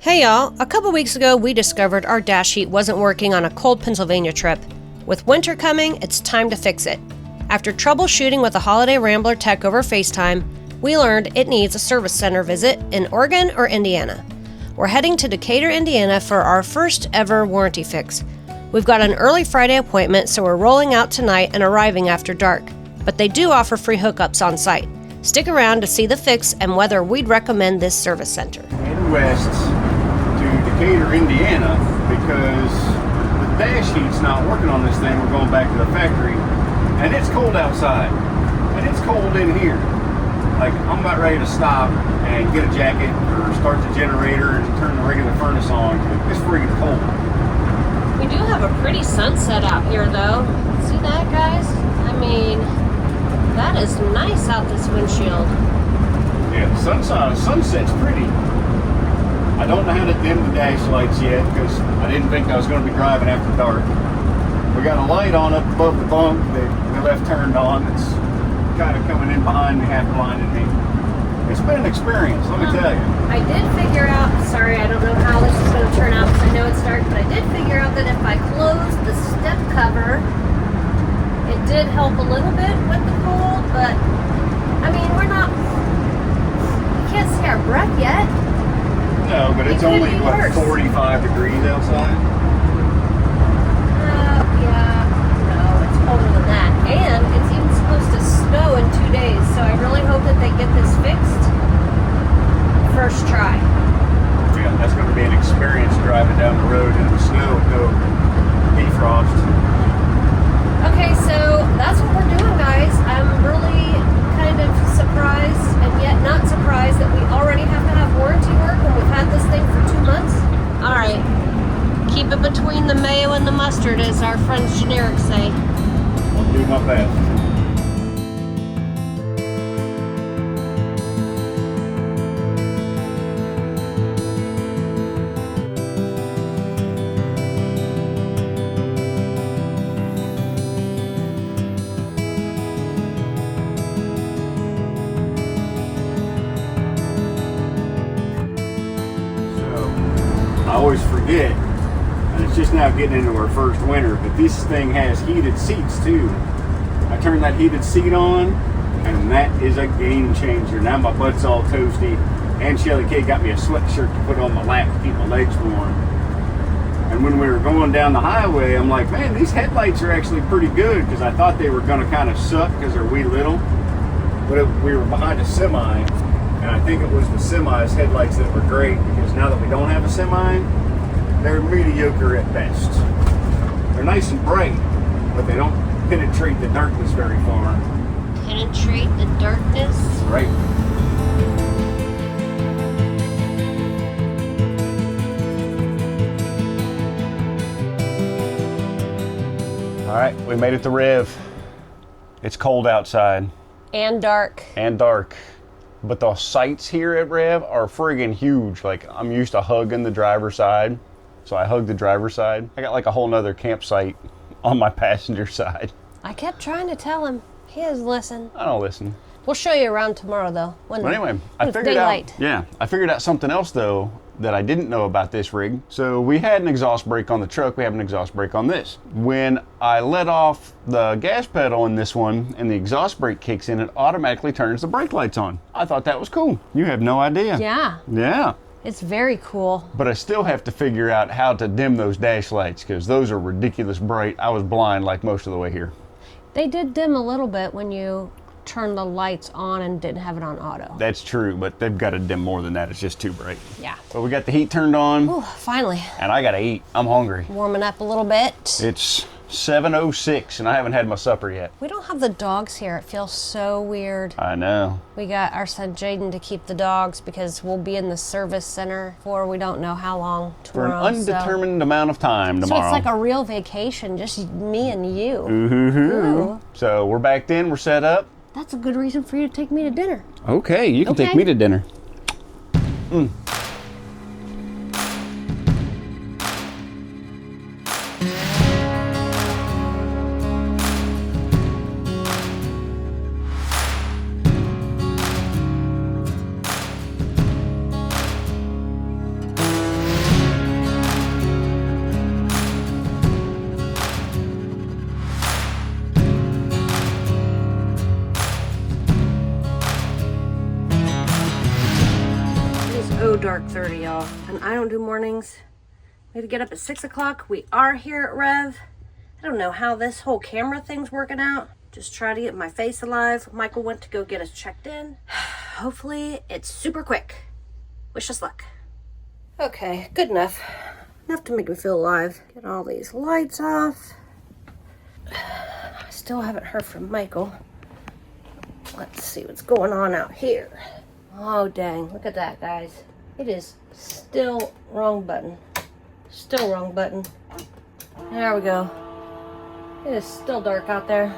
Hey y'all, a couple weeks ago we discovered our dash heat wasn't working on a cold Pennsylvania trip. With winter coming, it's time to fix it. After troubleshooting with a Holiday Rambler tech over FaceTime, we learned it needs a service center visit in Oregon or Indiana. We're heading to Decatur, Indiana for our first ever warranty fix. We've got an early Friday appointment, so we're rolling out tonight and arriving after dark. But they do offer free hookups on site. Stick around to see the fix and whether we'd recommend this service center. Heading west to Decatur, Indiana, because the dash heat's not working on this thing. We're going back to the factory, and it's cold outside, and it's cold in here. Like, I'm about ready to stop and get a jacket or start the generator and turn the regular furnace on. It's freaking cold. We do have a pretty sunset out here, though. See that, guys? I mean, that is nice out this windshield. Yeah, the sunset's pretty. I don't know how to dim the dash lights yet because I didn't think I was going to be driving after dark. We got a light on up above the bunk that we left turned on. It's kind of coming in behind me, half blinded me. It's been an experience, let me tell you. I did figure out, sorry, I don't know how this is going to turn out because I know it's dark, but I did figure out that if I close the step cover, it did help a little bit with the cold, but I mean, we can't see our breath yet. No, but it's only, what, 45 degrees outside? Yeah, no, it's colder than that. And it's even supposed to snow in 2 days, so I really hope that they get this fixed first try. Yeah, that's going to be an experience driving down the road in the snow with no defrost. Okay, so that's what we're doing, guys. I'm really kind of surprised and yet not surprised that we already have to have warranty work when we've had this thing for 2 months. All right, keep it between the mayo and the mustard, as our friends generic say. I'll do my best. I always forget, and it's just now getting into our first winter, but this thing has heated seats too. I turned that heated seat on, and that is a game changer. Now my butt's all toasty, and Shelly K got me a sweatshirt to put on my lap to keep my legs warm. And when we were going down the highway, I'm like, man, these headlights are actually pretty good, because I thought they were going to kind of suck because they're wee little. But we were behind a semi, and I think it was the semi's headlights that were great, because now that we don't have a semi, they're mediocre at best. They're nice and bright, but they don't penetrate the darkness very far. Penetrate the darkness? Right. All right, we made it to REV. It's cold outside. And dark. And dark. But the sights here at REV are friggin' huge. Like, I'm used to hugging the driver's side, so I hug the driver's side. I got like a whole nother campsite on my passenger side. I kept trying to tell him. He doesn't listen. I don't listen. We'll show you around tomorrow, though. But anyway, I figured out something else, though, that I didn't know about this rig. So we had an exhaust brake on the truck. We have an exhaust brake on this. When I let off the gas pedal in this one and the exhaust brake kicks in, it automatically turns the brake lights on. I thought that was cool. You have no idea. Yeah. Yeah. It's very cool. But I still have to figure out how to dim those dash lights, because those are ridiculous bright. I was blind like most of the way here. They did dim a little bit when you turned the lights on and didn't have it on auto. That's true, but they've got to dim more than that. It's just too bright. Yeah. But we got the heat turned on. Ooh, finally. And I got to eat. I'm hungry. Warming up a little bit. It's 7:06 and I haven't had my supper yet. We don't have the dogs here. It feels so weird. I know. We got our son Jaden to keep the dogs because we'll be in the service center for we don't know how long tomorrow. For an undetermined amount of time tomorrow. So it's like a real vacation, just me and you. Ooh. So we're back in, we're set up. That's a good reason for you to take me to dinner. Okay, you can take me to dinner. dark 30, y'all. And I don't do mornings. We had to get up at 6 o'clock. We are here at Rev. I don't know how this whole camera thing's working out. Just try to get my face alive. Michael went to go get us checked in. Hopefully it's super quick. Wish us luck. Okay, good enough. Enough to make me feel alive. Get all these lights off. I still haven't heard from Michael. Let's see what's going on out here. Oh, dang. Look at that, guys. It is still wrong button. Still wrong button. There we go. It is still dark out there.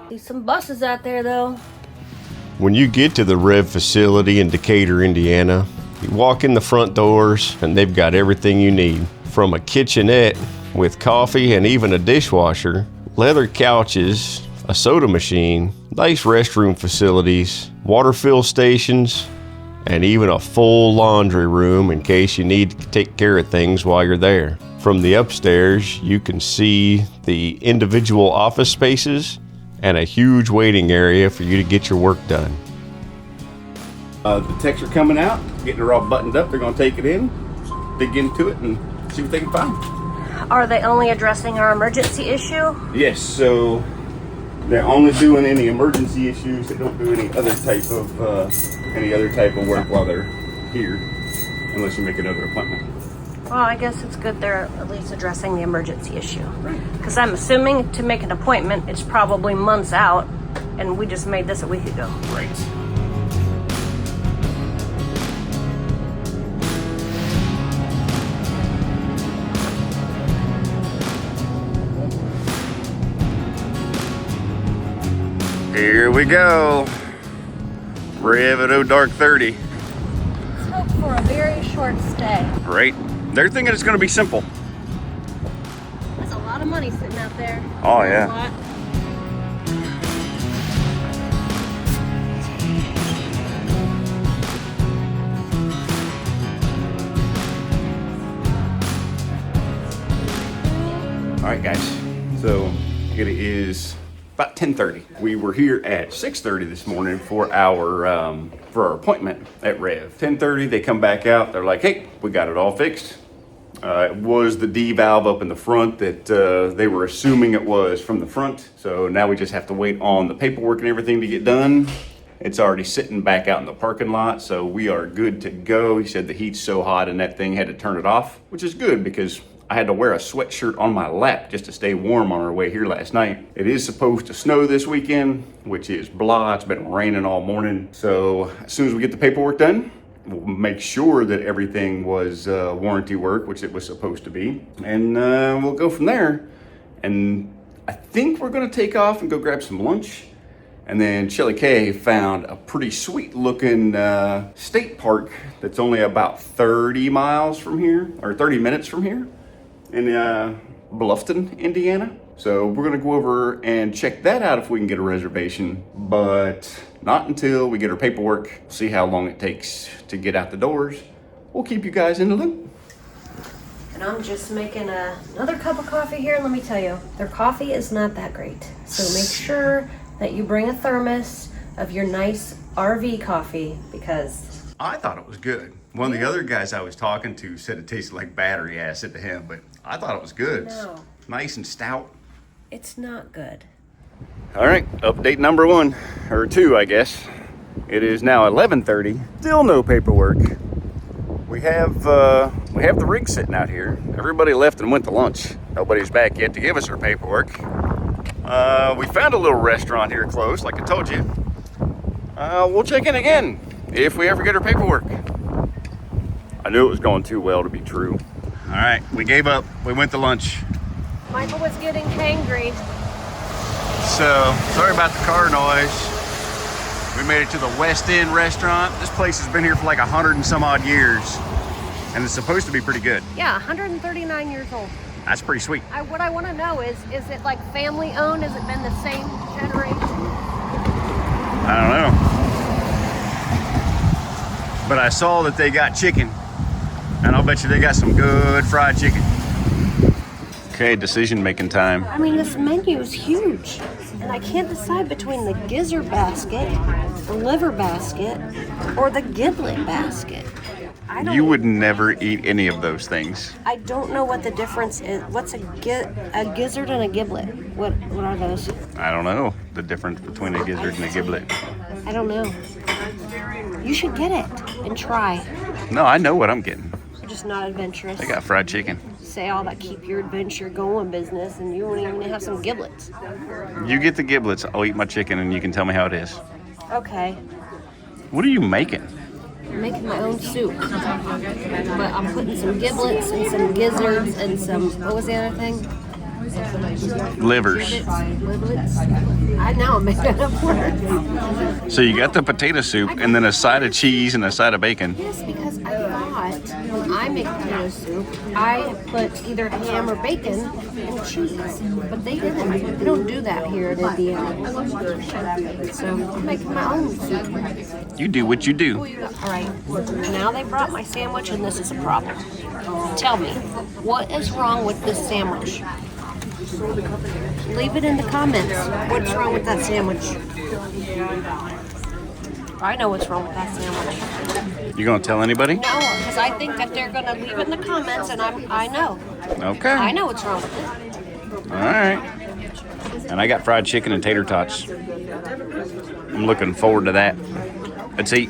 See some buses out there, though. When you get to the REV facility in Decatur, Indiana, you walk in the front doors and they've got everything you need. From a kitchenette with coffee and even a dishwasher, leather couches, a soda machine, nice restroom facilities, water fill stations, and even a full laundry room in case you need to take care of things while you're there. From the upstairs, you can see the individual office spaces and a huge waiting area for you to get your work done. The techs are coming out, getting her all buttoned up. They're going to take it in, dig into it, and see what they can find. Are they only addressing our emergency issue? Yes, so they're only doing any emergency issues. They don't do any other type of work while they're here, unless you make another appointment. Well, I guess it's good they're at least addressing the emergency issue. Because I'm assuming to make an appointment, it's probably months out, and we just made this a week ago. Right. Here we go. Rev at dark 30. Let's hope for a very short stay. Right. They're thinking it's going to be simple. That's a lot of money sitting out there. Oh, yeah. All right, guys. So it is about 10:30. We were here at 6:30 this morning for our appointment at Rev. 10:30, they come back out. They're like, "Hey, we got it all fixed." It was the D valve up in the front that they were assuming it was from the front. So now we just have to wait on the paperwork and everything to get done. It's already sitting back out in the parking lot, so we are good to go. He said the heat's so hot and that thing had to turn it off, which is good because I had to wear a sweatshirt on my lap just to stay warm on our way here last night. It is supposed to snow this weekend, which is blah. It's been raining all morning. So as soon as we get the paperwork done, we'll make sure that everything was warranty work, which it was supposed to be. And we'll go from there. And I think we're gonna take off and go grab some lunch. And then Shelly Kay found a pretty sweet looking state park that's only about 30 miles from here, or 30 minutes from here, in Bluffton, Indiana. So we're gonna go over and check that out if we can get a reservation, but not until we get our paperwork, see how long it takes to get out the doors. We'll keep you guys in the loop. And I'm just making another cup of coffee here, and let me tell you, their coffee is not that great. So make sure that you bring a thermos of your nice RV coffee, because I thought it was good. One of the other guys I was talking to said it tasted like battery acid to him, but I thought it was good. No. Nice and stout. It's not good. All right, update number 1, or 2, I guess. It is now 11:30. Still no paperwork. We have the rig sitting out here. Everybody left and went to lunch. Nobody's back yet to give us our paperwork. We found a little restaurant here close, like I told you. We'll check in again if we ever get our paperwork. I knew it was going too well to be true. All right, we gave up. We went to lunch. Michael was getting hangry. So, sorry about the car noise. We made it to the West End restaurant. This place has been here for like 100 and some odd years, and it's supposed to be pretty good. Yeah, 139 years old. That's pretty sweet. What I want to know is it like family owned? Has it been the same generation? I don't know. But I saw that they got chicken, and I'll bet you they got some good fried chicken. Okay, decision making time. I mean, this menu is huge, and I can't decide between the gizzard basket, the liver basket, or the giblet basket. I don't You would never eat any of those things. I don't know what the difference is. What's a gizzard and a giblet? What are those? I don't know the difference between a gizzard and a giblet. I don't know. You should get it and try. No, I know what I'm getting. You're just not adventurous. I got fried chicken. Say all that keep your adventure going business, and you won't even have some giblets. You get the giblets, I'll eat my chicken, and you can tell me how it is. Okay. What are you making? I'm making my own soup. But I'm putting some giblets and some gizzards and some, what was the other thing? Livers. Giblets. I know I'm making up words. So you got the potato soup and then a side of cheese and a side of bacon. Yes, because I thought when I make potato soup, I put either ham or bacon and cheese. But they didn't. They don't do that here in Indiana. So I'm making my own soup. You do what you do. All right. Now they brought my sandwich, and this is a problem. Tell me, what is wrong with this sandwich? Leave it in the comments. What's wrong with that sandwich? I know what's wrong with that sandwich. You gonna tell anybody? No, because I think that they're gonna leave it in the comments, and I know. Okay. I know what's wrong with it. All right. And I got fried chicken and tater tots. I'm looking forward to that. Let's eat.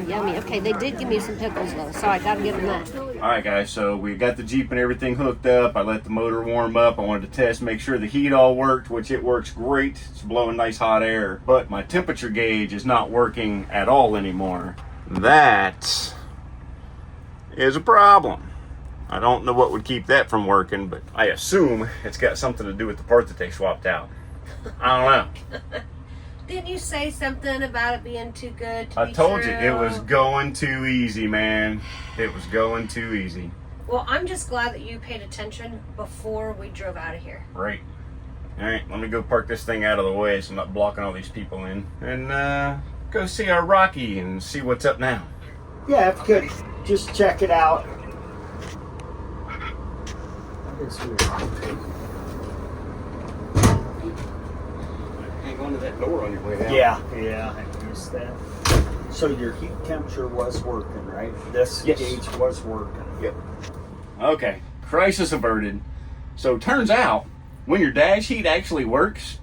Yummy. Okay, they did give me some pickles though, so I gotta give them that. All right, guys, so we got the Jeep and everything hooked up. I let the motor warm up. I wanted to test, make sure the heat all worked, which it works great. It's blowing nice hot air, but my temperature gauge is not working at all anymore. That is a problem. I don't know what would keep that from working, but I assume it's got something to do with the part that they swapped out. I don't know. Didn't you say something about it being too good to I be told true? you, it was going too easy, man. It was going too easy. Well, I'm just glad that you paid attention before we drove out of here. Right. All right, let me go park this thing out of the way so I'm not blocking all these people in. And go see our Rocky and see what's up now. Yeah, if you could just check it out. Hang on to that door on your way out. Yeah, I missed that. So your heat temperature was working, right? This Yes. gauge was working. Yep. Okay, crisis averted. So turns out, when your dash heat actually works,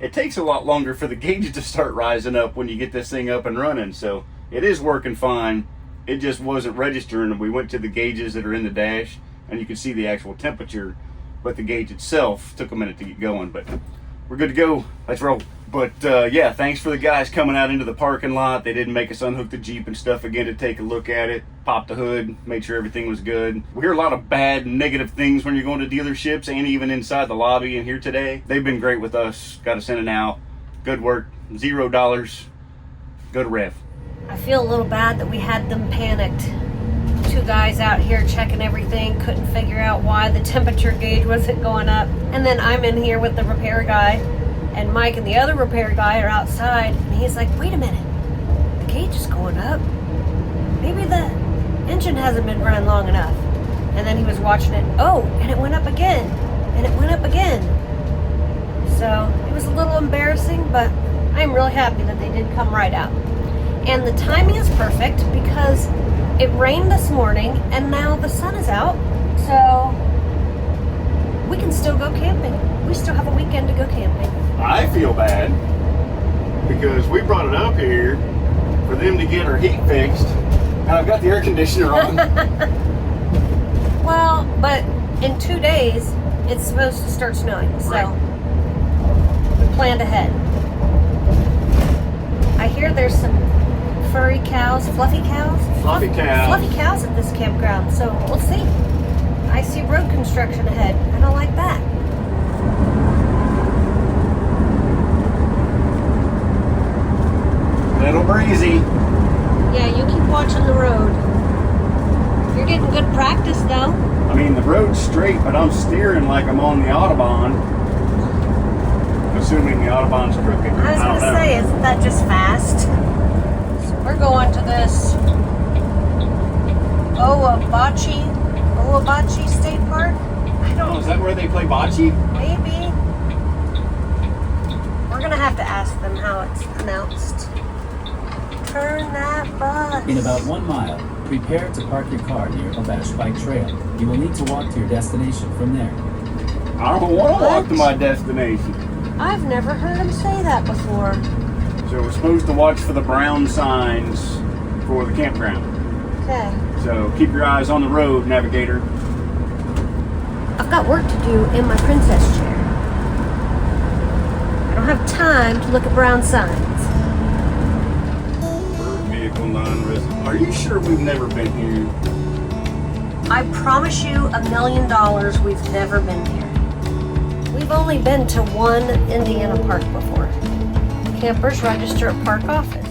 it takes a lot longer for the gauges to start rising up when you get this thing up and running. So it is working fine. It just wasn't registering. We went to the gauges that are in the dash, and you can see the actual temperature, but the gauge itself took a minute to get going. But we're good to go. Let's roll. But yeah, thanks for the guys coming out into the parking lot. They didn't make us unhook the Jeep and stuff again to take a look at it, pop the hood, make sure everything was good. We hear a lot of bad, negative things when you're going to dealerships and even inside the lobby in here today. They've been great with us. Got us in and out. Good work. $0. Go to REV. I feel a little bad that we had them panicked. Two guys out here checking everything, couldn't figure out why the temperature gauge wasn't going up. And then I'm in here with the repair guy, and Mike and the other repair guy are outside, and he's like, wait a minute, the gauge is going up. Maybe the engine hasn't been running long enough. And then he was watching it, oh, and it went up again, and it went up again. So it was a little embarrassing, but I'm really happy that they did come right out. And the timing is perfect because it rained this morning and now the sun is out, so we can still go camping. We still have a weekend to go camping. I feel bad because we brought it up here for them to get our heat fixed, and I've got the air conditioner on. Well, but in 2 days, it's supposed to start snowing, so we planned ahead. I hear there's some furry cows, fluffy cows? Fluffy cows. Fluffy cows at this campground, so we'll see. I see road construction ahead. I don't like that. Little breezy. Yeah, you keep watching the road. You're getting good practice, though. I mean, the road's straight, but I'm steering like I'm on the Autobahn. Assuming the Autobahn's crooked. I was going to say, isn't that just fast? So we're going to this Ouabache State Park. I don't Oh, is that where they play bocce? Maybe. We're going to have to ask them how it's pronounced. Turn that bus. In about 1 mile, Prepare to park your car near Ouabache Bike Trail. You will need to walk to your destination from there. I don't want to walk to my destination. I've never heard him say that before. So we're supposed to watch for the brown signs for the campground. Okay. So keep your eyes on the road, navigator. I've got work to do in my princess chair. I don't have time to look at brown signs. Vehicle non-resident. Are you sure we've never been here? I promise you $1 million we've never been here. We've only been to one Indiana park before. Campers register at park office.